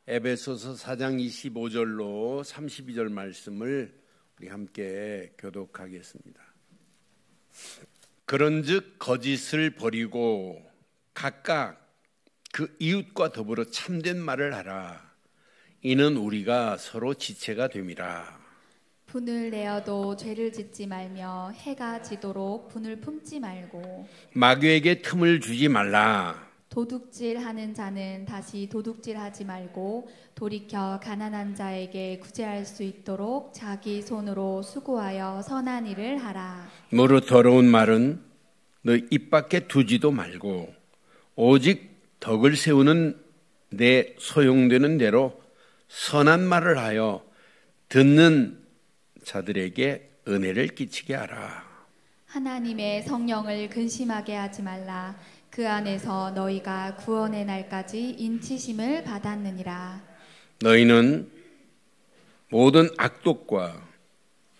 에베소서 4장 25절로 32절 말씀을 우리 함께 교독하겠습니다. 그런즉 거짓을 버리고 각각 그 이웃과 더불어 참된 말을 하라. 이는 우리가 서로 지체가 됨이라. 분을 내어도 죄를 짓지 말며 해가 지도록 분을 품지 말고 마귀에게 틈을 주지 말라. 도둑질하는 자는 다시 도둑질하지 말고 돌이켜 가난한 자에게 구제할 수 있도록 자기 손으로 수고하여 선한 일을 하라. 무릇 더러운 말은 너 입 밖에 두지도 말고 오직 덕을 세우는 내 소용되는 대로 선한 말을 하여 듣는 자들에게 은혜를 끼치게 하라. 하나님의 성령을 근심하게 하지 말라. 그 안에서 너희가 구원의 날까지 인치심을 받았느니라. 너희는 모든 악독과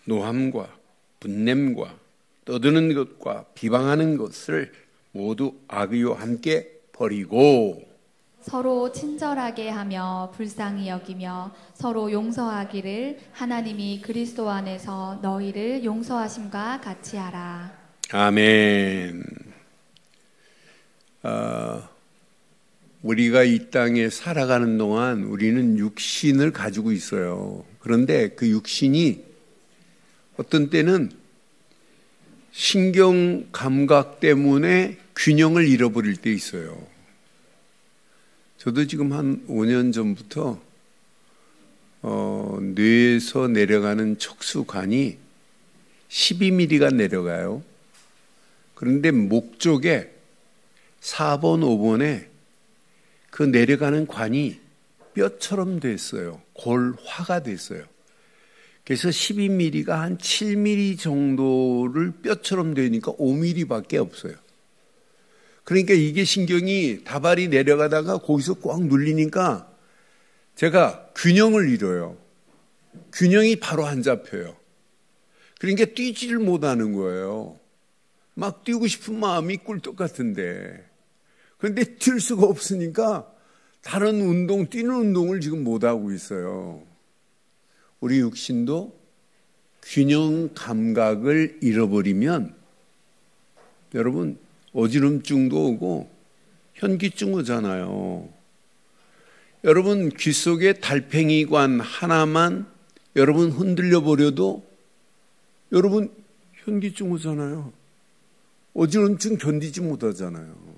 노함과 분냄과 떠드는 것과 비방하는 것을 모두 악의와 함께 버리고 서로 친절하게 하며 불쌍히 여기며 서로 용서하기를 하나님이 그리스도 안에서 너희를 용서하심과 같이 하라. 아멘. 우리가 이 땅에 살아가는 동안 우리는 육신을 가지고 있어요. 그런데 그 육신이 어떤 때는 신경 감각 때문에 균형을 잃어버릴 때 있어요. 저도 지금 한 5년 전부터 뇌에서 내려가는 척수관이 12mm가 내려가요. 그런데 목 쪽에 4번, 5번에 그 내려가는 관이 뼈처럼 됐어요. 골화가 됐어요. 그래서 12mm가 한 7mm 정도를 뼈처럼 되니까 5mm밖에 없어요. 그러니까 이게 신경이 다발이 내려가다가 거기서 꽉 눌리니까 제가 균형을 잃어요. 균형이 바로 안 잡혀요. 그러니까 뛰지를 못하는 거예요. 막 뛰고 싶은 마음이 꿀떡 같은데 그런데 뛸 수가 없으니까 다른 운동, 뛰는 운동을 지금 못하고 있어요. 우리 육신도 균형 감각을 잃어버리면 여러분 어지럼증도 오고 현기증 오잖아요. 여러분 귀 속에 달팽이관 하나만 여러분 흔들려 버려도 여러분 현기증 오잖아요. 어지럼증 견디지 못하잖아요.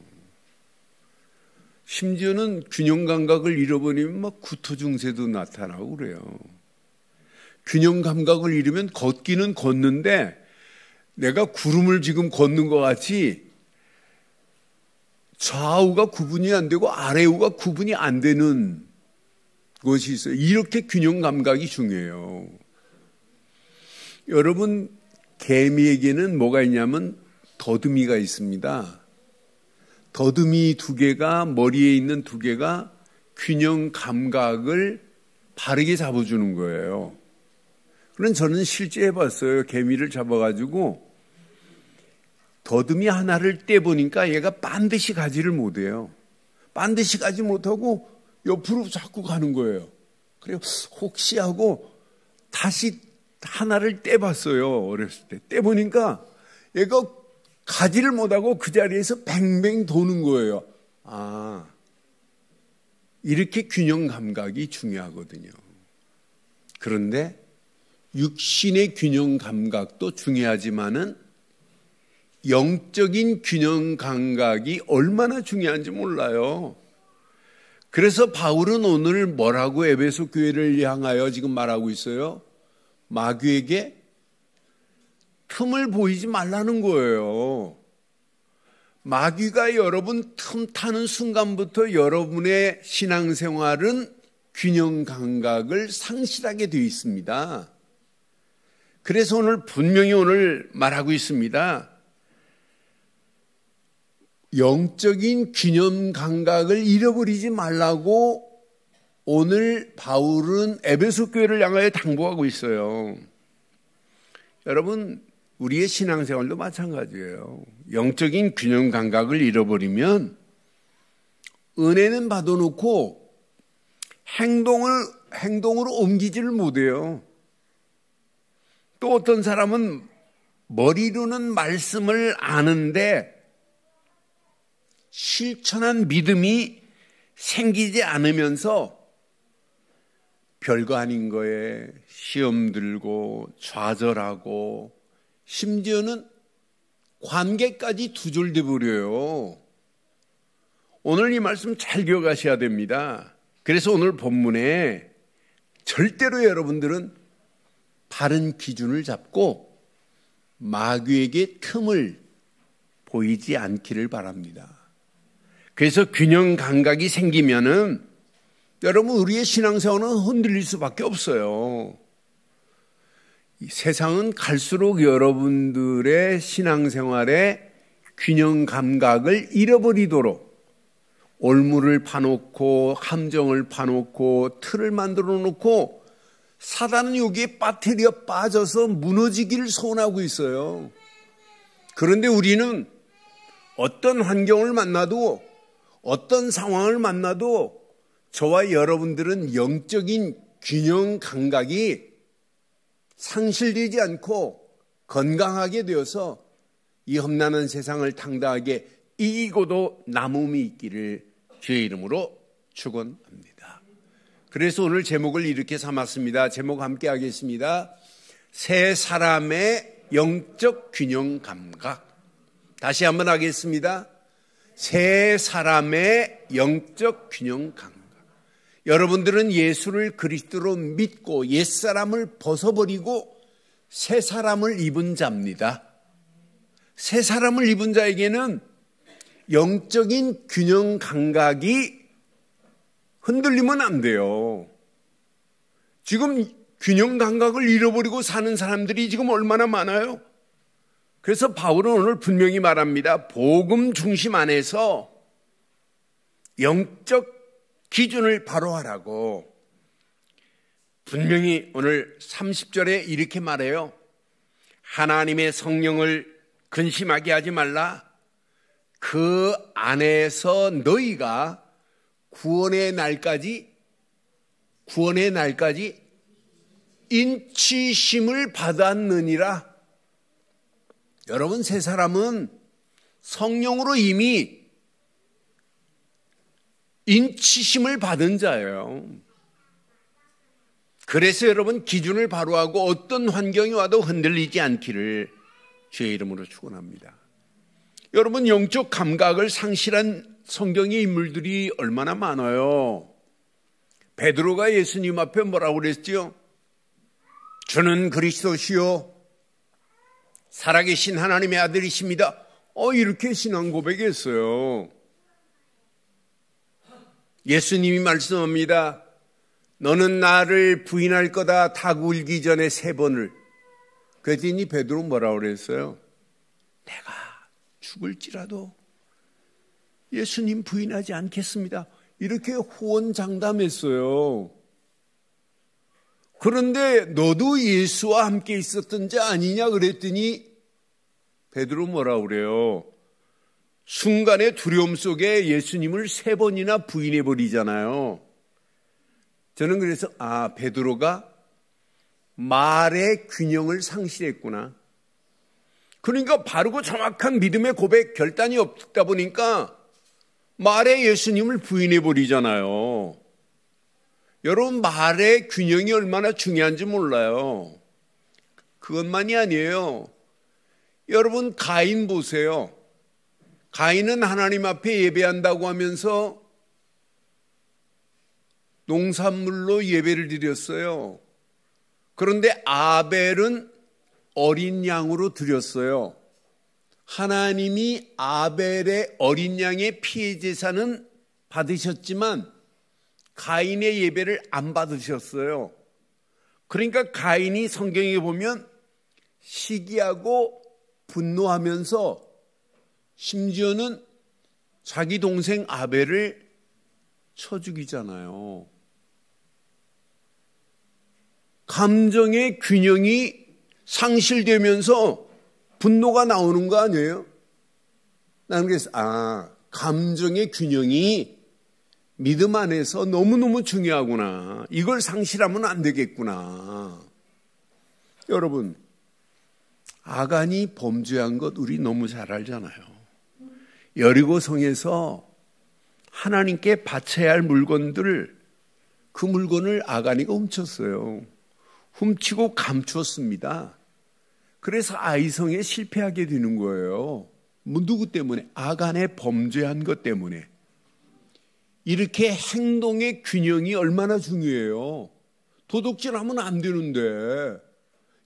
심지어는 균형 감각을 잃어버리면 막 구토 증세도 나타나고 그래요. 균형 감각을 잃으면 걷기는 걷는데 내가 구름을 지금 걷는 것 같이 좌우가 구분이 안 되고 아래우가 구분이 안 되는 것이 있어요. 이렇게 균형 감각이 중요해요. 여러분 개미에게는 뭐가 있냐면 더듬이가 있습니다. 더듬이 두 개가 머리에 있는 두 개가 균형 감각을 바르게 잡아주는 거예요. 그럼 저는 실제 해봤어요. 개미를 잡아가지고 더듬이 하나를 떼보니까 얘가 반드시 가지를 못해요. 반드시 가지 못하고 옆으로 자꾸 가는 거예요. 그래요. 혹시 하고 다시 하나를 떼봤어요. 어렸을 때. 떼보니까 얘가 가지를 못하고 그 자리에서 뱅뱅 도는 거예요. 아, 이렇게 균형 감각이 중요하거든요. 그런데 육신의 균형 감각도 중요하지만은 영적인 균형 감각이 얼마나 중요한지 몰라요. 그래서 바울은 오늘 뭐라고 에베소 교회를 향하여 지금 말하고 있어요? 마귀에게 틈을 보이지 말라는 거예요. 마귀가 여러분 틈 타는 순간부터 여러분의 신앙생활은 균형 감각을 상실하게 되어 있습니다. 그래서 분명히 오늘 말하고 있습니다. 영적인 균형 감각을 잃어버리지 말라고 오늘 바울은 에베소 교회를 향하여 당부하고 있어요. 여러분 우리의 신앙생활도 마찬가지예요. 영적인 균형 감각을 잃어버리면 은혜는 받아놓고 행동으로 옮기지를 못해요. 또 어떤 사람은 머리로는 말씀을 아는데 실천한 믿음이 생기지 않으면서 별거 아닌 거에 시험 들고 좌절하고 심지어는 관계까지 두절돼 버려요. 오늘 이 말씀 잘 기억하셔야 됩니다. 그래서 오늘 본문에 절대로 여러분들은 바른 기준을 잡고 마귀에게 틈을 보이지 않기를 바랍니다. 그래서 균형 감각이 생기면은 여러분 우리의 신앙생활은 흔들릴 수밖에 없어요. 이 세상은 갈수록 여러분들의 신앙생활에 균형 감각을 잃어버리도록 올무를 파놓고 함정을 파놓고 틀을 만들어 놓고 사단은 여기에 빠뜨려 빠져서 무너지기를 소원하고 있어요. 그런데 우리는 어떤 환경을 만나도 어떤 상황을 만나도 저와 여러분들은 영적인 균형 감각이 상실되지 않고 건강하게 되어서 이 험난한 세상을 당당하게 이기고도 남음이 있기를 주의 이름으로 축원합니다. 그래서 오늘 제목을 이렇게 삼았습니다. 제목 함께 하겠습니다. 세 사람의 영적 균형 감각. 다시 한번 하겠습니다. 세 사람의 영적 균형 감각. 여러분들은 예수를 그리스도로 믿고 옛사람을 벗어버리고 새 사람을 입은 자입니다. 새 사람을 입은 자에게는 영적인 균형 감각이 흔들리면 안 돼요. 지금 균형 감각을 잃어버리고 사는 사람들이 지금 얼마나 많아요? 그래서 바울은 오늘 분명히 말합니다. 복음 중심 안에서 영적 기준을 바로 하라고. 분명히 오늘 30절에 이렇게 말해요. 하나님의 성령을 근심하게 하지 말라. 그 안에서 너희가 구원의 날까지 인치심을 받았느니라. 여러분, 새 사람은 성령으로 이미 인치심을 받은 자예요. 그래서 여러분 기준을 바로 하고 어떤 환경이 와도 흔들리지 않기를 주의 이름으로 축원합니다. 여러분, 영적 감각을 상실한 성경의 인물들이 얼마나 많아요. 베드로가 예수님 앞에 뭐라고 그랬죠? 주는 그리스도시요 살아계신 하나님의 아들이십니다. 이렇게 신앙 고백했어요. 예수님이 말씀합니다. 너는 나를 부인할 거다. 닭 울기 전에 3번을. 그랬더니 베드로 뭐라고 그랬어요? 내가 죽을지라도 예수님 부인하지 않겠습니다. 이렇게 호언장담했어요. 그런데 너도 예수와 함께 있었던 자 아니냐 그랬더니 베드로 뭐라고 그래요? 순간의 두려움 속에 예수님을 3번이나 부인해버리잖아요. 저는 그래서 베드로가 말의 균형을 상실했구나. 그러니까 바르고 정확한 믿음의 고백 결단이 없다 보니까 말에 예수님을 부인해버리잖아요. 여러분, 말의 균형이 얼마나 중요한지 몰라요. 그것만이 아니에요. 여러분, 가인 보세요. 가인은 하나님 앞에 예배한다고 하면서 농산물로 예배를 드렸어요. 그런데 아벨은 어린 양으로 드렸어요. 하나님이 아벨의 어린 양의 피해 제사는 받으셨지만 가인의 예배를 안 받으셨어요. 그러니까 가인이 성경에 보면 시기하고 분노하면서 심지어는 자기 동생 아벨을 쳐 죽이잖아요. 감정의 균형이 상실되면서 분노가 나오는 거 아니에요? 나는 그래서 감정의 균형이 믿음 안에서 너무너무 중요하구나. 이걸 상실하면 안 되겠구나. 여러분, 아간이 범죄한 것 우리 너무 잘 알잖아요. 여리고성에서 하나님께 바쳐야 할 물건들, 그 물건을 아간이가 훔쳤어요. 훔치고 감추었습니다. 그래서 아이성에 실패하게 되는 거예요. 누구 때문에? 아간의 범죄한 것 때문에. 이렇게 행동의 균형이 얼마나 중요해요. 도둑질하면 안 되는데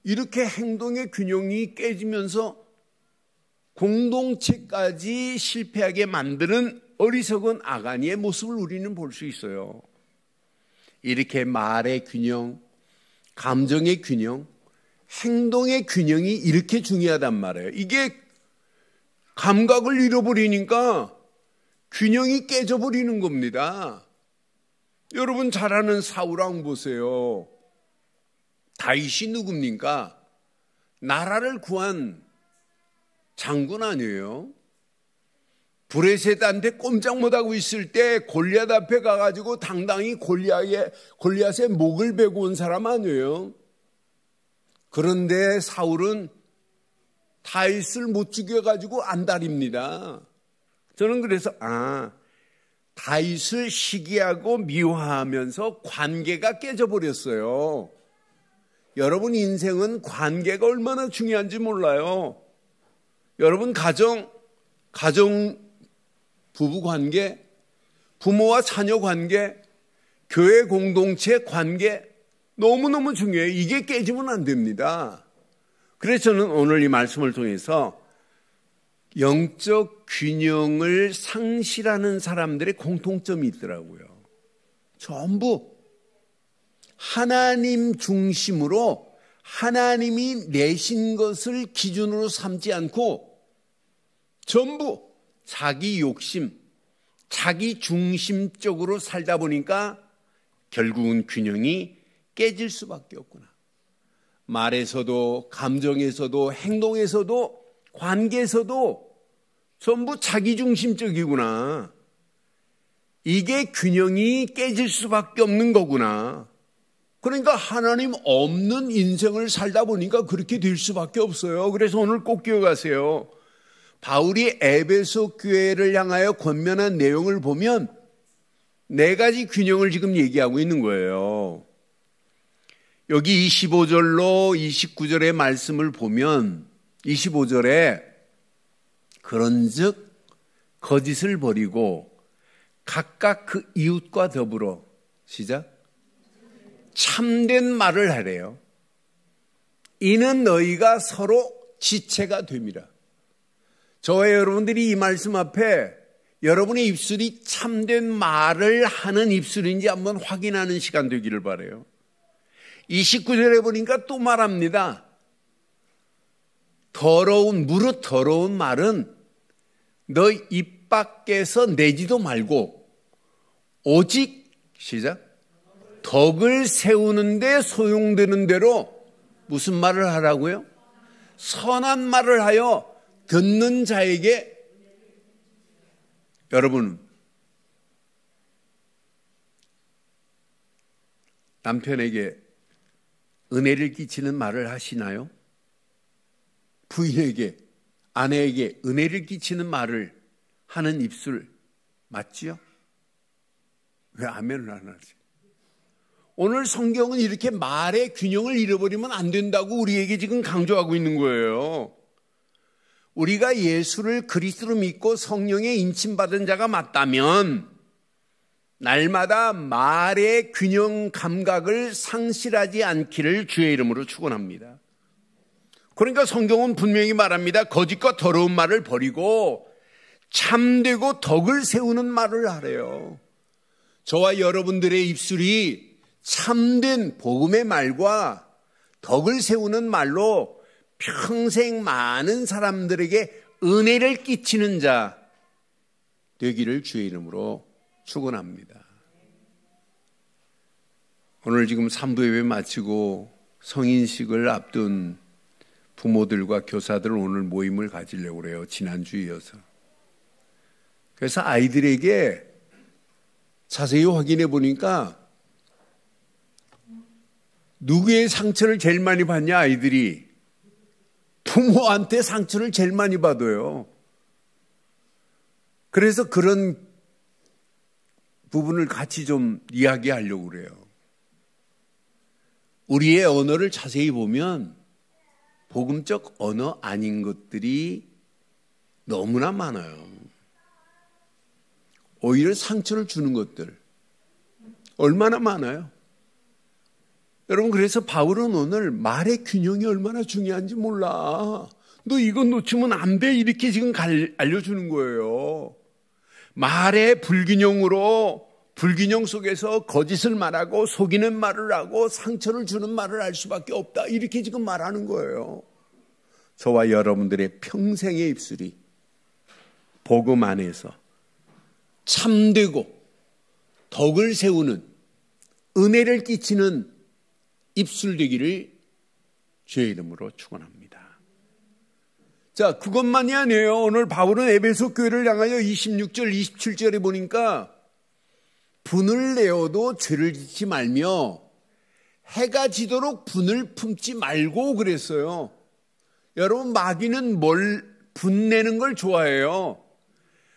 이렇게 행동의 균형이 깨지면서 공동체까지 실패하게 만드는 어리석은 아간이의 모습을 우리는 볼 수 있어요. 이렇게 말의 균형, 감정의 균형, 행동의 균형이 이렇게 중요하단 말이에요. 이게 감각을 잃어버리니까 균형이 깨져버리는 겁니다. 여러분 잘 아는 사울왕 보세요. 다윗이 누굽니까? 나라를 구한 장군 아니에요? 브레셋한테 꼼짝 못하고 있을 때 골리앗 앞에 가가지고 당당히 골리앗의 목을 베고 온 사람 아니에요? 그런데 사울은 다윗을 못 죽여가지고 안달입니다. 저는 그래서 다윗을 시기하고 미워하면서 관계가 깨져버렸어요. 여러분 인생은 관계가 얼마나 중요한지 몰라요. 여러분 가정 부부 관계, 부모와 자녀 관계, 교회 공동체 관계 너무너무 중요해요. 이게 깨지면 안 됩니다. 그래서 저는 오늘 이 말씀을 통해서 영적 균형을 상실하는 사람들의 공통점이 있더라고요. 전부 하나님 중심으로 하나님이 내신 것을 기준으로 삼지 않고 전부 자기 욕심, 자기 중심적으로 살다 보니까 결국은 균형이 깨질 수밖에 없구나. 말에서도 감정에서도 행동에서도 관계에서도 전부 자기중심적이구나. 이게 균형이 깨질 수밖에 없는 거구나. 그러니까 하나님 없는 인생을 살다 보니까 그렇게 될 수밖에 없어요. 그래서 오늘 꼭 기억하세요. 바울이 에베소 교회를 향하여 권면한 내용을 보면 네 가지 균형을 지금 얘기하고 있는 거예요. 여기 25절로 29절의 말씀을 보면 25절에 그런즉 거짓을 버리고 각각 그 이웃과 더불어 시작 참된 말을 하래요. 이는 너희가 서로 지체가 됨이라. 저와 여러분들이 이 말씀 앞에 여러분의 입술이 참된 말을 하는 입술인지 한번 확인하는 시간 되기를 바라요. 29절에 보니까 또 말합니다. 무릇 더러운 말은 너 입 밖에서 내지도 말고 오직 시작 덕을 세우는데 소용되는 대로 무슨 말을 하라고요? 선한 말을 하여 듣는 자에게. 여러분 남편에게 은혜를 끼치는 말을 하시나요? 부인에게, 아내에게 은혜를 끼치는 말을 하는 입술 맞지요? 왜 아멘을 안 하지? 오늘 성경은 이렇게 말의 균형을 잃어버리면 안 된다고 우리에게 지금 강조하고 있는 거예요. 우리가 예수를 그리스도로 믿고 성령에 인침받은 자가 맞다면 날마다 말의 균형 감각을 상실하지 않기를 주의 이름으로 축원합니다. 그러니까 성경은 분명히 말합니다. 거짓과 더러운 말을 버리고 참되고 덕을 세우는 말을 하래요. 저와 여러분들의 입술이 참된 복음의 말과 덕을 세우는 말로 평생 많은 사람들에게 은혜를 끼치는 자 되기를 주의 이름으로 축원합니다. 오늘 지금 3부 예배 마치고 성인식을 앞둔 부모들과 교사들 오늘 모임을 가지려고 그래요. 지난주에 이어서. 그래서 아이들에게 자세히 확인해 보니까 누구의 상처를 제일 많이 받냐? 아이들이 부모한테 상처를 제일 많이 받아요. 그래서 그런 부분을 같이 좀 이야기하려고 그래요. 우리의 언어를 자세히 보면 복음적 언어 아닌 것들이 너무나 많아요. 오히려 상처를 주는 것들 얼마나 많아요. 여러분, 그래서 바울은 오늘 말의 균형이 얼마나 중요한지 몰라. 너 이건 놓치면 안 돼, 이렇게 지금 알려주는 거예요. 말의 불균형 속에서 거짓을 말하고 속이는 말을 하고 상처를 주는 말을 할 수밖에 없다, 이렇게 지금 말하는 거예요. 저와 여러분들의 평생의 입술이 복음 안에서 참되고 덕을 세우는 은혜를 끼치는 입술 되기를 주의 이름으로 축원합니다. 자, 그것만이 아니에요. 오늘 바울은 에베소 교회를 향하여 26절 27절에 보니까 분을 내어도 죄를 짓지 말며 해가 지도록 분을 품지 말고 그랬어요. 여러분, 마귀는 분내는 걸 좋아해요.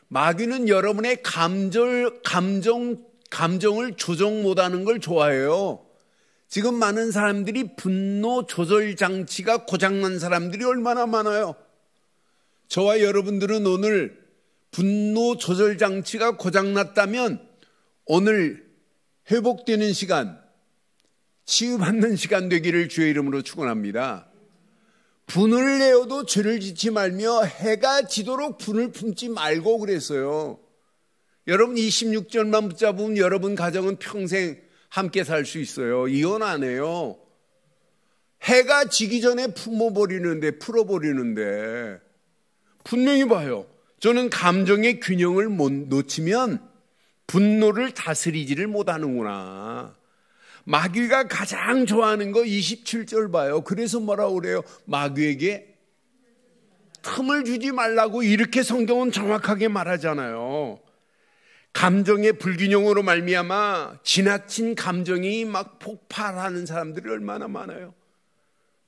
마귀는 여러분의 감정을 조정 못하는 걸 좋아해요. 지금 많은 사람들이 분노 조절 장치가 고장난 사람들이 얼마나 많아요. 저와 여러분들은 오늘 분노 조절 장치가 고장났다면 오늘 회복되는 시간, 치유받는 시간 되기를 주의 이름으로 축원합니다. 분을 내어도 죄를 짓지 말며 해가 지도록 분을 품지 말고 그랬어요. 여러분, 26절만 붙잡으면 여러분 가정은 평생 함께 살 수 있어요. 이혼 안 해요. 해가 지기 전에 풀어버리는데 분명히 봐요. 저는 감정의 균형을 못 놓치면 분노를 다스리지를 못하는구나. 마귀가 가장 좋아하는 거 27절 봐요. 그래서 뭐라고 그래요? 마귀에게 틈을 주지 말라고 이렇게 성경은 정확하게 말하잖아요. 감정의 불균형으로 말미암아 지나친 감정이 막 폭발하는 사람들이 얼마나 많아요.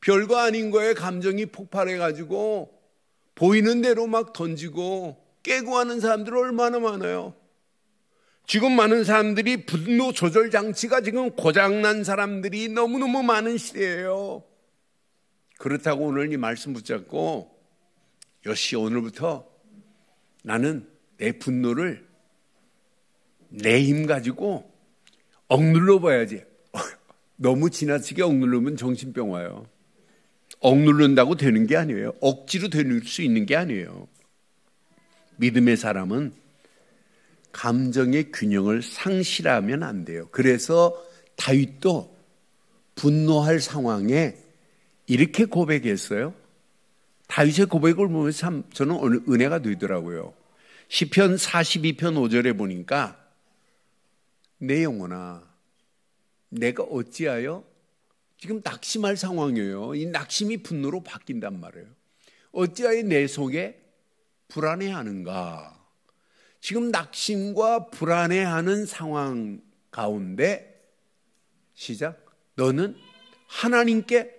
별거 아닌 거에 감정이 폭발해가지고 보이는 대로 막 던지고 깨고 하는 사람들 얼마나 많아요. 지금 많은 사람들이 분노 조절 장치가 지금 고장난 사람들이 너무너무 많은 시대예요. 그렇다고 오늘 이 말씀 붙잡고 역시 오늘부터 나는 내 분노를 내 힘 가지고 억눌러 봐야지. 너무 지나치게 억누르면 정신병 와요. 억누른다고 되는 게 아니에요. 억지로 될 수 있는 게 아니에요. 믿음의 사람은 감정의 균형을 상실하면 안 돼요. 그래서 다윗도 분노할 상황에 이렇게 고백했어요. 다윗의 고백을 보면 참 저는 오늘 은혜가 되더라고요. 시편 42편 5절에 보니까 내 영혼아 내가 어찌하여, 지금 낙심할 상황이에요. 이 낙심이 분노로 바뀐단 말이에요. 어찌하여 내 속에 불안해하는가. 지금 낙심과 불안해하는 상황 가운데 시작. 너는 하나님께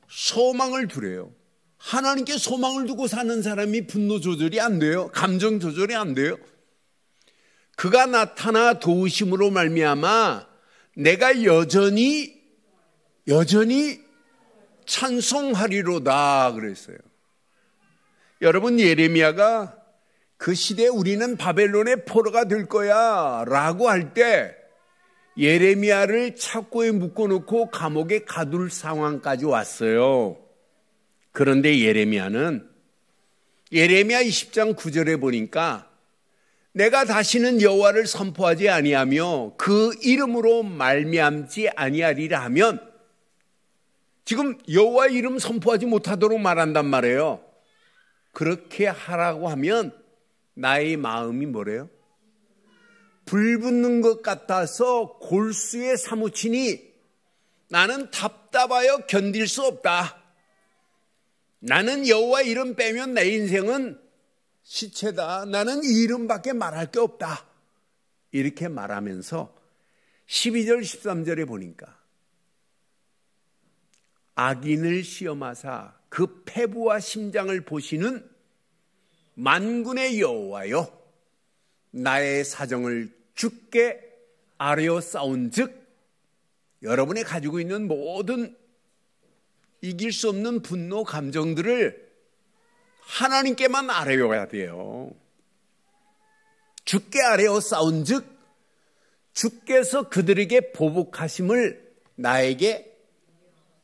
소망을 두래요. 하나님께 소망을 두고 사는 사람이 분노 조절이 안 돼요. 감정 조절이 안 돼요. 그가 나타나 도우심으로 말미암아 내가 여전히 찬송하리로다 그랬어요. 여러분, 예레미야가 그 시대에 우리는 바벨론의 포로가 될 거야 라고 할 때 예레미야를 착고에 묶어놓고 감옥에 가둘 상황까지 왔어요. 그런데 예레미야 20장 9절에 보니까 내가 다시는 여호와를 선포하지 아니하며 그 이름으로 말미암지 아니하리라 하면, 지금 여호와 이름 선포하지 못하도록 말한단 말이에요. 그렇게 하라고 하면 나의 마음이 뭐래요? 불붙는 것 같아서 골수에 사무치니 나는 답답하여 견딜 수 없다. 나는 여호와 이름 빼면 내 인생은 시체다. 나는 이 이름밖에 말할 게 없다. 이렇게 말하면서 12절 13절에 보니까 악인을 시험하사 그 패부와 심장을 보시는 만군의 여호와여, 나의 사정을 주께 아뢰어 싸운즉, 여러분이 가지고 있는 모든 이길 수 없는 분노 감정들을 하나님께만 아뢰어야 돼요. 주께 아뢰어 싸운즉 주께서 그들에게 보복하심을 나에게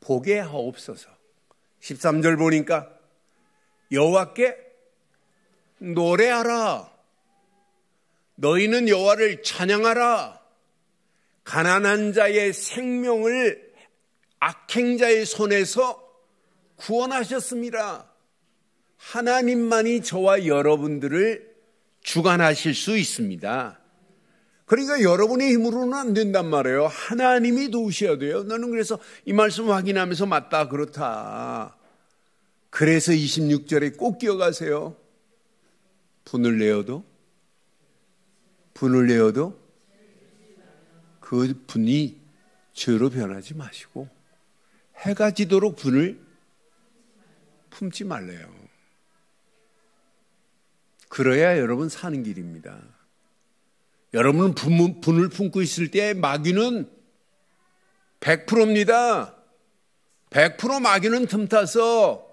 보게 하옵소서. 13절 보니까 여호와께 노래하라, 너희는 여호와를 찬양하라, 가난한 자의 생명을 악행자의 손에서 구원하셨습니다. 하나님만이 저와 여러분들을 주관하실 수 있습니다. 그러니까 여러분의 힘으로는 안 된단 말이에요. 하나님이 도우셔야 돼요. 나는 그래서 이 말씀 확인하면서 맞다, 그렇다. 그래서 26절에 꼭 기억하세요. 분을 내어도 그 분이 죄로 변하지 마시고 해가 지도록 분을 품지 말래요. 그래야 여러분 사는 길입니다. 여러분은 분을 품고 있을 때 마귀는 100%입니다. 100% 마귀는 틈타서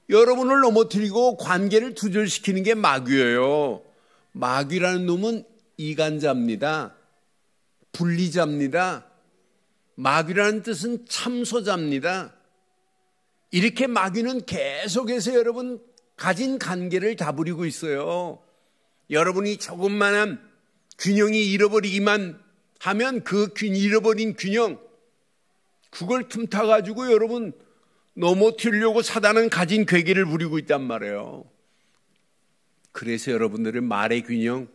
여러분을 넘어뜨리고 관계를 두절시키는 게 마귀예요. 마귀라는 놈은 이간자입니다. 분리자입니다. 마귀라는 뜻은 참소자입니다. 이렇게 마귀는 계속해서 여러분 가진 관계를 다부리고 있어요. 여러분이 조금만한 균형이 잃어버리기만 하면 그 잃어버린 균형, 그걸 틈타가지고 여러분 넘어뜨리려고 사단은 가진 괴계를 부리고 있단 말이에요. 그래서 여러분들의 말의 균형,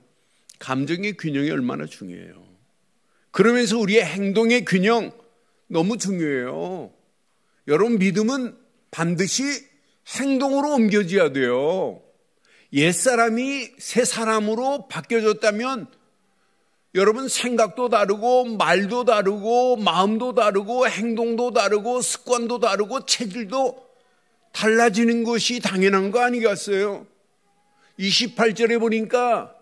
감정의 균형이 얼마나 중요해요. 그러면서 우리의 행동의 균형 너무 중요해요. 여러분 믿음은 반드시 행동으로 옮겨져야 돼요. 옛사람이 새 사람으로 바뀌어졌다면 여러분 생각도 다르고 말도 다르고 마음도 다르고 행동도 다르고 습관도 다르고 체질도 달라지는 것이 당연한 거 아니겠어요? 28절에 보니까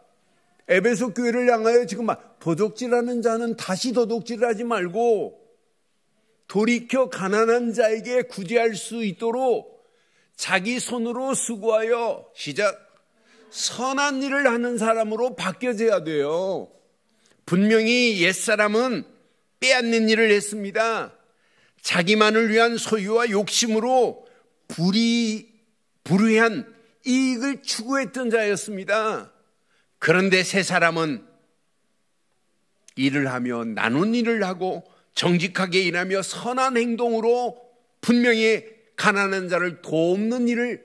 에베소 교회를 향하여 지금 도둑질하는 자는 다시 도둑질하지 말고 돌이켜 가난한 자에게 구제할 수 있도록 자기 손으로 수고하여 시작 선한 일을 하는 사람으로 바뀌어져야 돼요. 분명히 옛사람은 빼앗는 일을 했습니다. 자기만을 위한 소유와 욕심으로 불의한 이익을 추구했던 자였습니다. 그런데 새 사람은 일을 하며 나눈 일을 하고 정직하게 일하며 선한 행동으로 분명히 가난한 자를 돕는 일을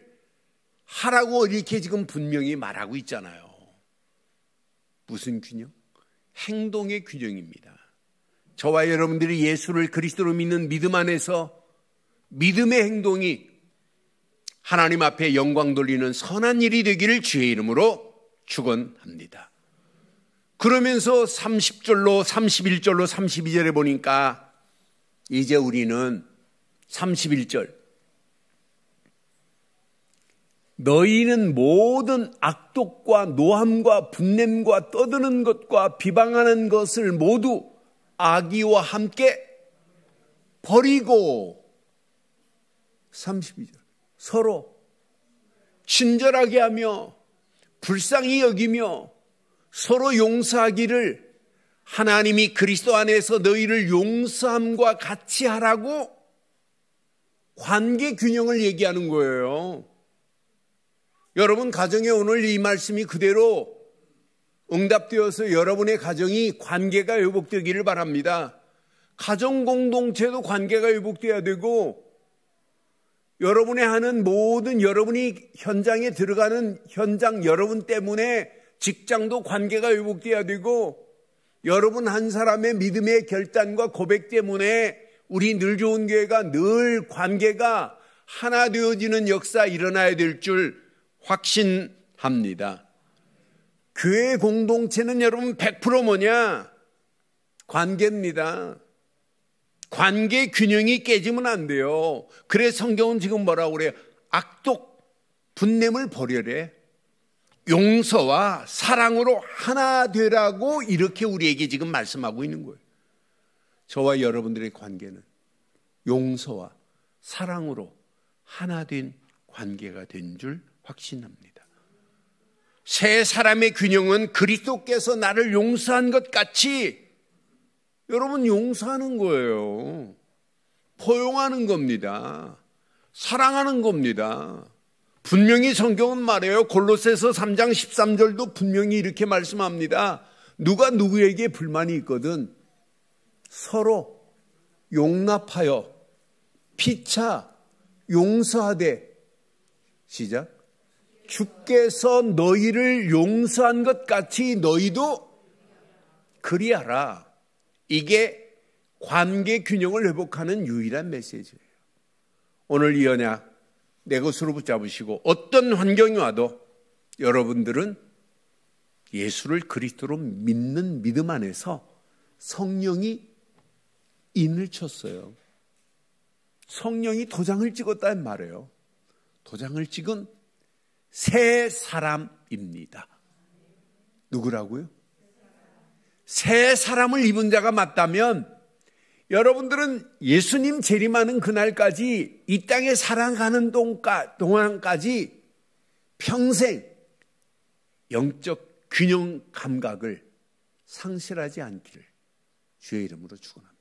하라고 이렇게 지금 분명히 말하고 있잖아요. 무슨 균형? 행동의 균형입니다. 저와 여러분들이 예수를 그리스도로 믿는 믿음 안에서 믿음의 행동이 하나님 앞에 영광 돌리는 선한 일이 되기를 주의 이름으로 축원합니다. 그러면서 30절로 31절로 32절에 보니까 이제 우리는 31절 너희는 모든 악독과 노함과 분냄과 떠드는 것과 비방하는 것을 모두 악의와 함께 버리고 32절 서로 친절하게 하며 불쌍히 여기며 서로 용서하기를 하나님이 그리스도 안에서 너희를 용서함과 같이 하라고 관계 균형을 얘기하는 거예요. 여러분 가정에 오늘 이 말씀이 그대로 응답되어서 여러분의 가정이 관계가 회복되기를 바랍니다. 가정 공동체도 관계가 회복돼야 되고 여러분의 하는 모든 여러분이 현장에 들어가는 현장 여러분 때문에 직장도 관계가 회복돼야 되고 여러분 한 사람의 믿음의 결단과 고백 때문에 우리 늘 좋은 교회가 늘 관계가 하나 되어지는 역사 일어나야 될 줄 확신합니다. 교회 공동체는 여러분 100% 뭐냐? 관계입니다. 관계 균형이 깨지면 안 돼요. 그래서 성경은 지금 뭐라고 그래요? 악독, 분냄을 버려래. 용서와 사랑으로 하나 되라고 이렇게 우리에게 지금 말씀하고 있는 거예요. 저와 여러분들의 관계는 용서와 사랑으로 하나 된 관계가 된 줄 확신합니다. 세 사람의 균형은 그리스도께서 나를 용서한 것 같이 여러분 용서하는 거예요. 포용하는 겁니다. 사랑하는 겁니다. 분명히 성경은 말해요. 골로새서 3장 13절도 분명히 이렇게 말씀합니다. 누가 누구에게 불만이 있거든 서로 용납하여 피차 용서하되 시작 주께서 너희를 용서한 것 같이 너희도 그리하라. 이게 관계 균형을 회복하는 유일한 메시지예요. 오늘 이 언약 내 것으로 붙잡으시고 어떤 환경이 와도 여러분들은 예수를 그리스도로 믿는 믿음 안에서 성령이 인을 쳤어요. 성령이 도장을 찍었다는 말이에요. 도장을 찍은 새 사람입니다. 누구라고요? 새 사람을 입은 자가 맞다면 여러분들은 예수님 재림하는 그날까지 이 땅에 살아가는 동안까지 평생 영적 균형 감각을 상실하지 않기를 주의 이름으로 축원합니다.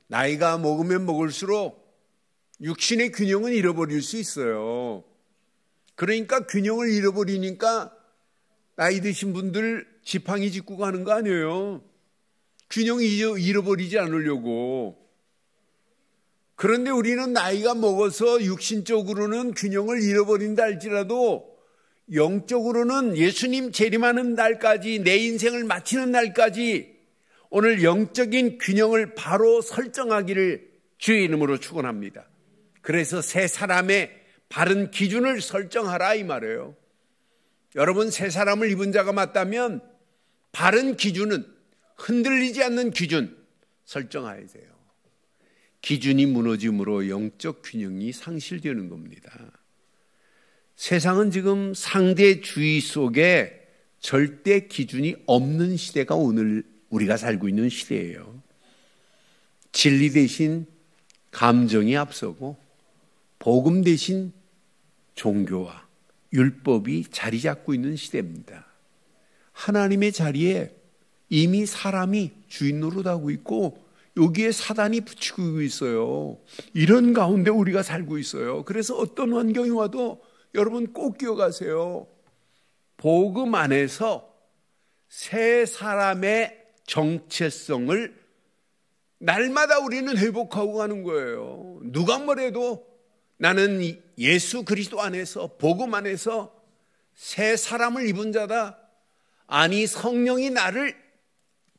나이가 먹으면 먹을수록 육신의 균형은 잃어버릴 수 있어요. 그러니까 균형을 잃어버리니까 나이 드신 분들 지팡이 짚고 가는 거 아니에요. 균형 잃어버리지 않으려고. 그런데 우리는 나이가 먹어서 육신적으로는 균형을 잃어버린다 할지라도 영적으로는 예수님 재림하는 날까지 내 인생을 마치는 날까지 오늘 영적인 균형을 바로 설정하기를 주의 이름으로 축원합니다. 그래서 새 사람의 바른 기준을 설정하라 이 말이에요. 여러분 새 사람을 입은 자가 맞다면 바른 기준은 흔들리지 않는 기준 설정해야 돼요. 기준이 무너짐으로 영적 균형이 상실되는 겁니다. 세상은 지금 상대주의 속에 절대 기준이 없는 시대가 오늘 우리가 살고 있는 시대예요. 진리 대신 감정이 앞서고 복음 대신 종교와 율법이 자리 잡고 있는 시대입니다. 하나님의 자리에 이미 사람이 주인 노릇하고 있고 여기에 사단이 붙이고 있어요. 이런 가운데 우리가 살고 있어요. 그래서 어떤 환경이 와도 여러분 꼭 기억하세요. 복음 안에서 새 사람의 정체성을 날마다 우리는 회복하고 가는 거예요. 누가 뭐래도 나는 예수 그리스도 안에서 복음 안에서 새 사람을 입은 자다. 아니 성령이 나를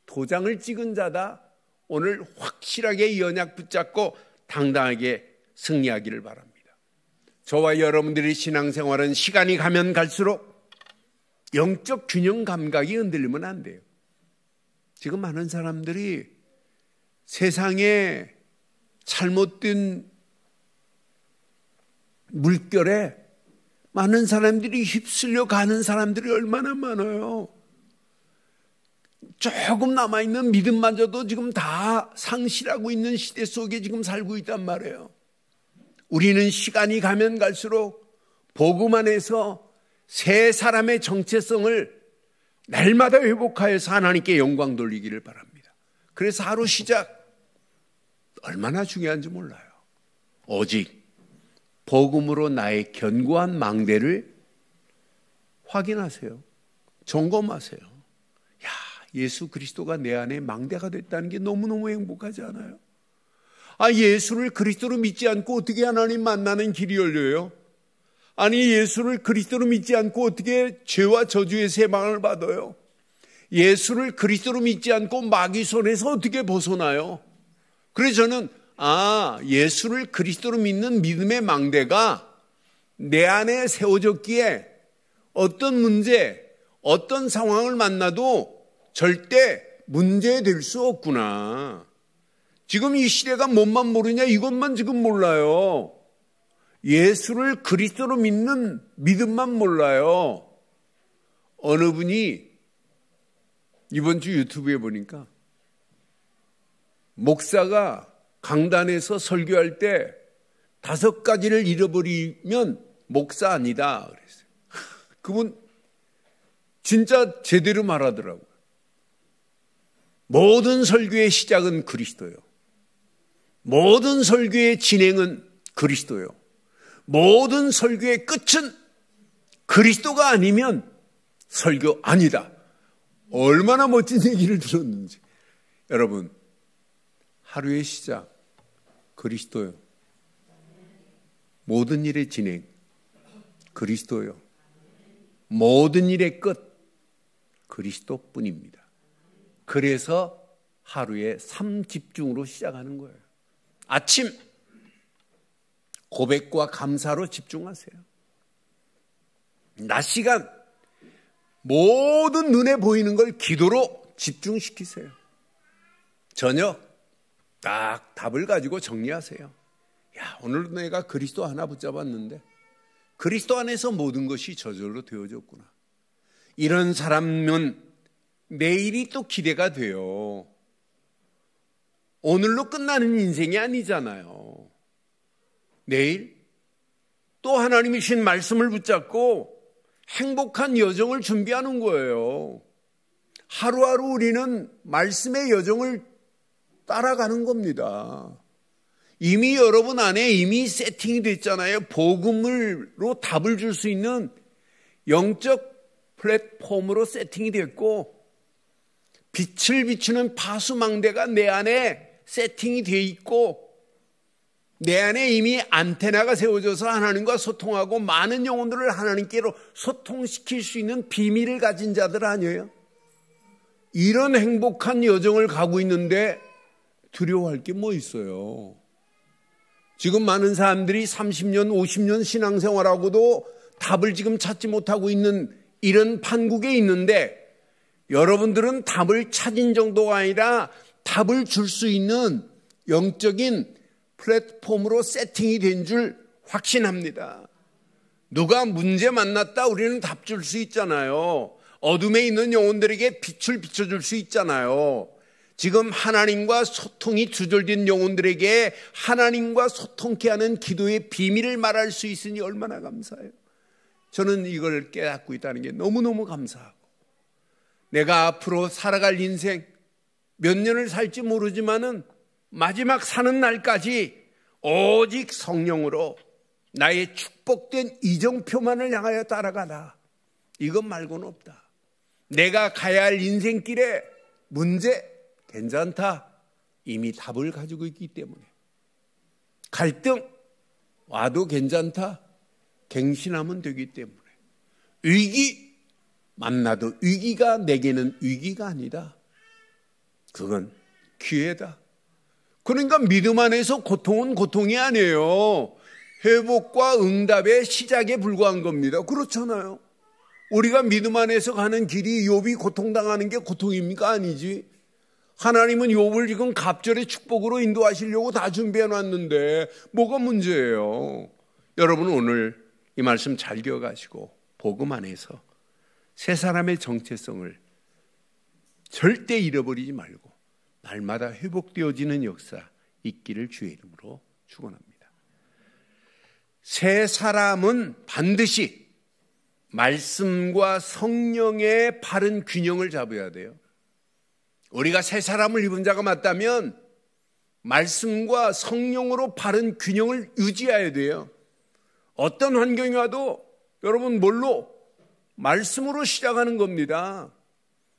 도장을 찍은 자다. 오늘 확실하게 이 언약 붙잡고 당당하게 승리하기를 바랍니다. 저와 여러분들의 신앙생활은 시간이 가면 갈수록 영적 균형 감각이 흔들리면 안 돼요. 지금 많은 사람들이 세상에 잘못된 물결에 많은 사람들이 휩쓸려 가는 사람들이 얼마나 많아요. 조금 남아있는 믿음마저도 지금 다 상실하고 있는 시대 속에 지금 살고 있단 말이에요. 우리는 시간이 가면 갈수록 복음 안에서 새 사람의 정체성을 날마다 회복하여서 하나님께 영광 돌리기를 바랍니다. 그래서 하루 시작 얼마나 중요한지 몰라요. 오직 복음으로 나의 견고한 망대를 확인하세요. 점검하세요. 야, 예수 그리스도가 내 안에 망대가 됐다는 게 너무너무 행복하지 않아요? 아, 예수를 그리스도로 믿지 않고 어떻게 하나님 만나는 길이 열려요? 아니, 예수를 그리스도로 믿지 않고 어떻게 죄와 저주의 세방을 받아요? 예수를 그리스도로 믿지 않고 마귀 손에서 어떻게 벗어나요? 그래서 저는 예수를 그리스도로 믿는 믿음의 망대가 내 안에 세워졌기에 어떤 문제, 어떤 상황을 만나도 절대 문제될 수 없구나. 지금 이 시대가 뭔만 모르냐, 이것만 지금 몰라요. 예수를 그리스도로 믿는 믿음만 몰라요. 어느 분이 이번 주 유튜브에 보니까 목사가 강단에서 설교할 때 5가지를 잃어버리면 목사 아니다 그랬어요. 그분 진짜 제대로 말하더라고요. 모든 설교의 시작은 그리스도요. 모든 설교의 진행은 그리스도요. 모든 설교의 끝은 그리스도가 아니면 설교 아니다. 얼마나 멋진 얘기를 들었는지. 여러분, 하루의 시작 그리스도요. 모든 일의 진행 그리스도요. 모든 일의 끝 그리스도뿐입니다. 그래서 하루에 3집중으로 시작하는 거예요. 아침 고백과 감사로 집중하세요. 낮 시간 모든 눈에 보이는 걸 기도로 집중시키세요. 저녁 딱 답을 가지고 정리하세요. 야, 오늘 내가 그리스도 하나 붙잡았는데 그리스도 안에서 모든 것이 저절로 되어졌구나. 이런 사람은 내일이 또 기대가 돼요. 오늘로 끝나는 인생이 아니잖아요. 내일 또 하나님이 주신 말씀을 붙잡고 행복한 여정을 준비하는 거예요. 하루하루 우리는 말씀의 여정을 따라가는 겁니다. 이미 여러분 안에 이미 세팅이 됐잖아요. 복음으로 답을 줄 수 있는 영적 플랫폼으로 세팅이 됐고 빛을 비추는 파수망대가 내 안에 세팅이 돼 있고 내 안에 이미 안테나가 세워져서 하나님과 소통하고 많은 영혼들을 하나님께로 소통시킬 수 있는 비밀을 가진 자들 아니에요? 이런 행복한 여정을 가고 있는데 두려워할 게 뭐 있어요? 지금 많은 사람들이 30년, 50년 신앙생활하고도 답을 지금 찾지 못하고 있는 이런 판국에 있는데 여러분들은 답을 찾은 정도가 아니라 답을 줄 수 있는 영적인 플랫폼으로 세팅이 된 줄 확신합니다. 누가 문제 만났다 우리는 답 줄 수 있잖아요. 어둠에 있는 영혼들에게 빛을 비춰줄 수 있잖아요. 지금 하나님과 소통이 두절된 영혼들에게 하나님과 소통케 하는 기도의 비밀을 말할 수 있으니 얼마나 감사해요. 저는 이걸 깨닫고 있다는 게 너무너무 감사하고 내가 앞으로 살아갈 인생 몇 년을 살지 모르지만은 마지막 사는 날까지 오직 성령으로 나의 축복된 이정표만을 향하여 따라가라. 이것 말고는 없다. 내가 가야 할 인생길에 문제 괜찮다. 이미 답을 가지고 있기 때문에. 갈등 와도 괜찮다. 갱신하면 되기 때문에. 위기 만나도 위기가 내게는 위기가 아니다. 그건 기회다. 그러니까 믿음 안에서 고통은 고통이 아니에요. 회복과 응답의 시작에 불과한 겁니다. 그렇잖아요. 우리가 믿음 안에서 가는 길이 욥이 고통당하는 게 고통입니까? 아니지. 하나님은 욥을 지금 갑절의 축복으로 인도하시려고 다 준비해 놨는데 뭐가 문제예요? 여러분 오늘 이 말씀 잘 기억하시고 복음 안에서 세 사람의 정체성을 절대 잃어버리지 말고 날마다 회복되어지는 역사 있기를 주의 이름으로 축원합니다. 세 사람은 반드시 말씀과 성령의 바른 균형을 잡아야 돼요. 우리가 새 사람을 입은 자가 맞다면 말씀과 성령으로 바른 균형을 유지해야 돼요. 어떤 환경이 와도 여러분 뭘로? 말씀으로 시작하는 겁니다.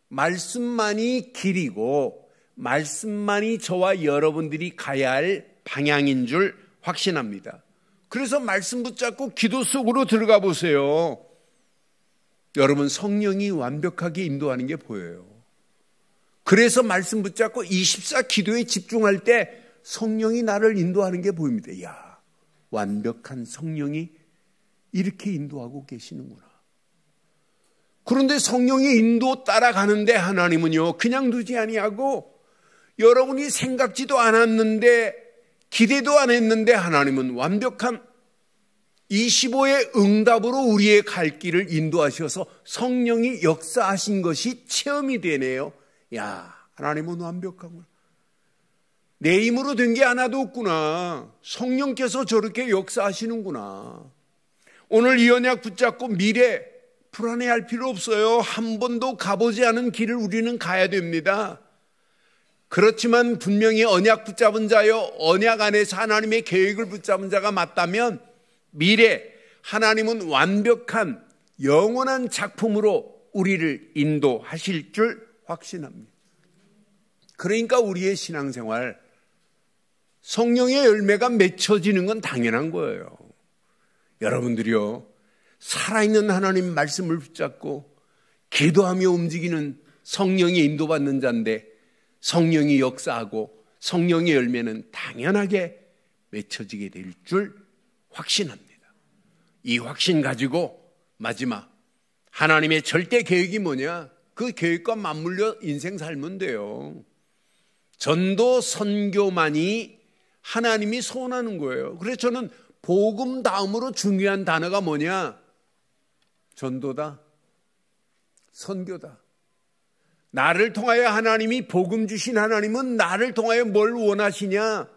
말씀만이 길이고 말씀만이 저와 여러분들이 가야 할 방향인 줄 확신합니다. 그래서 말씀 붙잡고 기도 속으로 들어가 보세요. 여러분 성령이 완벽하게 인도하는 게 보여요. 그래서 말씀 붙잡고 24 기도에 집중할 때 성령이 나를 인도하는 게 보입니다. 이야, 완벽한 성령이 이렇게 인도하고 계시는구나. 그런데 성령의 인도 따라가는데 하나님은요, 그냥 두지 아니하고 여러분이 생각지도 않았는데 기대도 안 했는데 하나님은 완벽한 25의 응답으로 우리의 갈 길을 인도하셔서 성령이 역사하신 것이 체험이 되네요. 야, 하나님은 완벽하구나. 내 힘으로 된 게 하나도 없구나. 성령께서 저렇게 역사하시는구나. 오늘 이 언약 붙잡고 미래 불안해할 필요 없어요. 한 번도 가보지 않은 길을 우리는 가야 됩니다. 그렇지만 분명히 언약 붙잡은 자요, 언약 안에서 하나님의 계획을 붙잡은 자가 맞다면 미래 하나님은 완벽한 영원한 작품으로 우리를 인도하실 줄 확신합니다. 그러니까 우리의 신앙생활, 성령의 열매가 맺혀지는 건 당연한 거예요. 여러분들이요, 살아있는 하나님 말씀을 붙잡고 기도하며 움직이는 성령이 인도받는 자인데 성령이 역사하고 성령의 열매는 당연하게 맺혀지게 될 줄 확신합니다. 이 확신 가지고 마지막 하나님의 절대 계획이 뭐냐? 그 계획과 맞물려 인생 살면 돼요. 전도 선교만이 하나님이 소원하는 거예요. 그래서 저는 복음 다음으로 중요한 단어가 뭐냐? 전도다, 선교다. 나를 통하여 하나님이 복음 주신 하나님은 나를 통하여 뭘 원하시냐?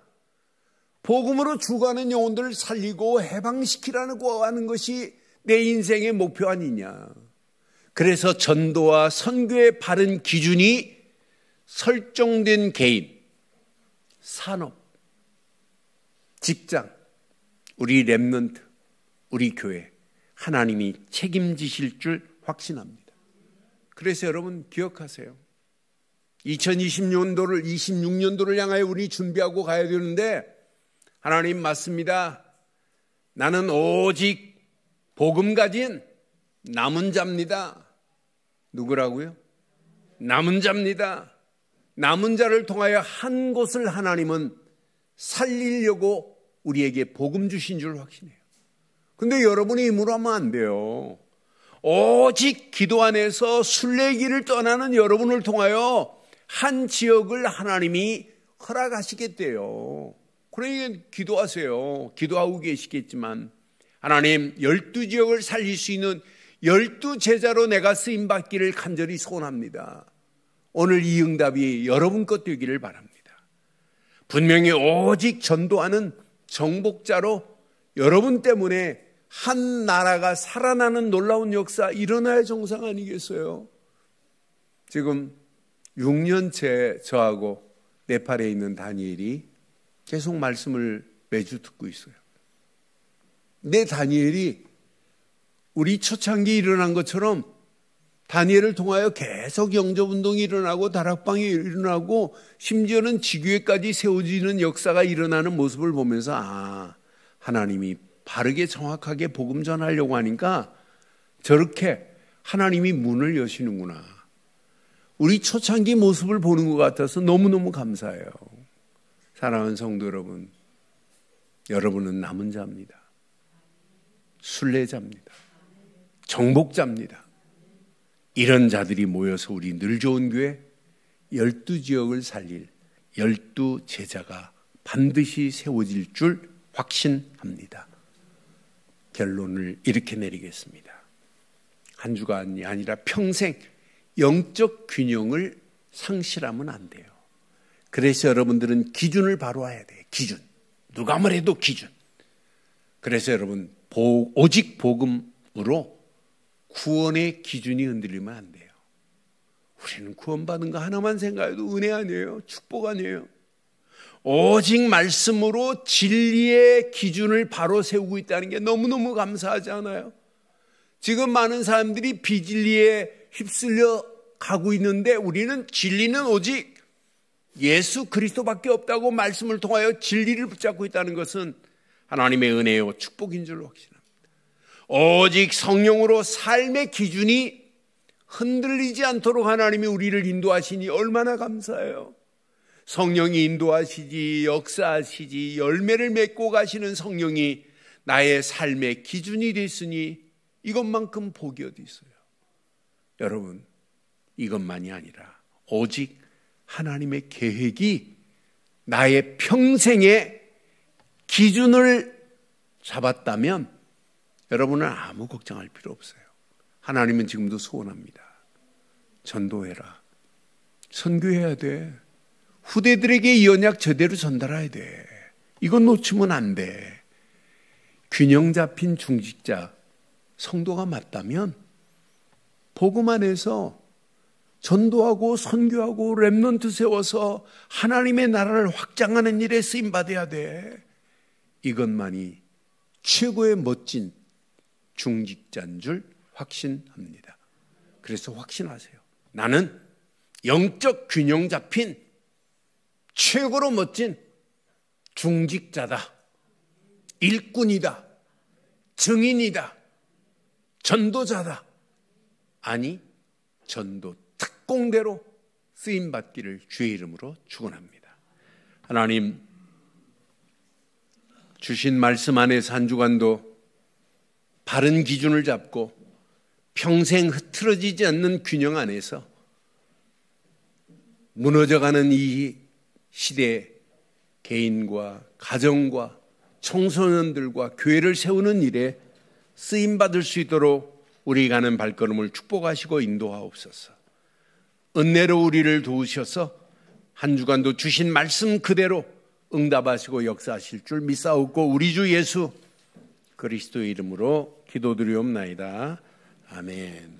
복음으로 죽어가는 영혼들을 살리고 해방시키라고 하는 것이 내 인생의 목표 아니냐? 그래서 전도와 선교의 바른 기준이 설정된 개인, 산업, 직장, 우리 렘넌트, 우리 교회, 하나님이 책임지실 줄 확신합니다. 그래서 여러분 기억하세요. 2020년도를 26년도를 향하여 우리 준비하고 가야 되는데 하나님 맞습니다. 나는 오직 복음 가진 남은 자입니다. 누구라고요? 남은 자입니다. 남은 자를 통하여 한 곳을 하나님은 살리려고 우리에게 복음 주신 줄 확신해요. 근데 여러분이 힘으로 하면 안 돼요. 오직 기도 안에서 순례길을 떠나는 여러분을 통하여 한 지역을 하나님이 허락하시겠대요. 그러니까 기도하세요. 기도하고 계시겠지만 하나님 12지역을 살릴 수 있는 12제자로 내가 쓰임받기를 간절히 소원합니다. 오늘 이 응답이 여러분 것 되기를 바랍니다. 분명히 오직 전도하는 정복자로 여러분 때문에 한 나라가 살아나는 놀라운 역사 일어나야 정상 아니겠어요? 지금 6년째 저하고 네팔에 있는 다니엘이 계속 말씀을 매주 듣고 있어요. 내 다니엘이 우리 초창기 일어난 것처럼 다니엘을 통하여 계속 영접운동이 일어나고 다락방이 일어나고 심지어는 지교회까지 세워지는 역사가 일어나는 모습을 보면서 하나님이 바르게 정확하게 복음 전하려고 하니까 저렇게 하나님이 문을 여시는구나. 우리 초창기 모습을 보는 것 같아서 너무너무 감사해요. 사랑하는 성도 여러분, 여러분은 남은 자입니다. 순례자입니다. 정복자입니다. 이런 자들이 모여서 우리 늘 좋은 교회 12지역을 살릴 12제자가 반드시 세워질 줄 확신합니다. 결론을 이렇게 내리겠습니다. 한 주간이 아니라 평생 영적 균형을 상실하면 안 돼요. 그래서 여러분들은 기준을 바로해야 돼요. 기준. 누가 뭐래도 기준. 그래서 여러분 오직 복음으로 구원의 기준이 흔들리면 안 돼요. 우리는 구원받은 거 하나만 생각해도 은혜 아니에요? 축복 아니에요? 오직 말씀으로 진리의 기준을 바로 세우고 있다는 게 너무너무 감사하지 않아요? 지금 많은 사람들이 비진리에 휩쓸려 가고 있는데 우리는 진리는 오직 예수 그리스도밖에 없다고 말씀을 통하여 진리를 붙잡고 있다는 것은 하나님의 은혜요 축복인 줄 확신합니다. 오직 성령으로 삶의 기준이 흔들리지 않도록 하나님이 우리를 인도하시니 얼마나 감사해요. 성령이 인도하시지 역사하시지 열매를 맺고 가시는 성령이 나의 삶의 기준이 됐으니 이것만큼 복이 어디 있어요. 여러분, 이것만이 아니라 오직 하나님의 계획이 나의 평생의 기준을 잡았다면 여러분은 아무 걱정할 필요 없어요. 하나님은 지금도 소원합니다. 전도해라. 선교해야 돼. 후대들에게 이 언약 제대로 전달해야 돼. 이건 놓치면 안 돼. 균형 잡힌 중직자, 성도가 맞다면 복음 안에서 전도하고 선교하고 렘넌트 세워서 하나님의 나라를 확장하는 일에 쓰임받아야 돼. 이것만이 최고의 멋진 중직자인 줄 확신합니다. 그래서 확신하세요. 나는 영적 균형 잡힌 최고로 멋진 중직자다. 일꾼이다. 증인이다. 전도자다. 아니, 전도 특공대로 쓰임받기를 주의 이름으로 축원합니다. 하나님, 주신 말씀 안에서 한 주간도 바른 기준을 잡고 평생 흐트러지지 않는 균형 안에서 무너져가는 이 시대에 개인과 가정과 청소년들과 교회를 세우는 일에 쓰임받을 수 있도록 우리 가는 발걸음을 축복하시고 인도하옵소서. 은혜로 우리를 도우셔서 한 주간도 주신 말씀 그대로 응답하시고 역사하실 줄 믿사옵고 우리 주 예수 그리스도의 이름으로 기도드리옵나이다. 아멘.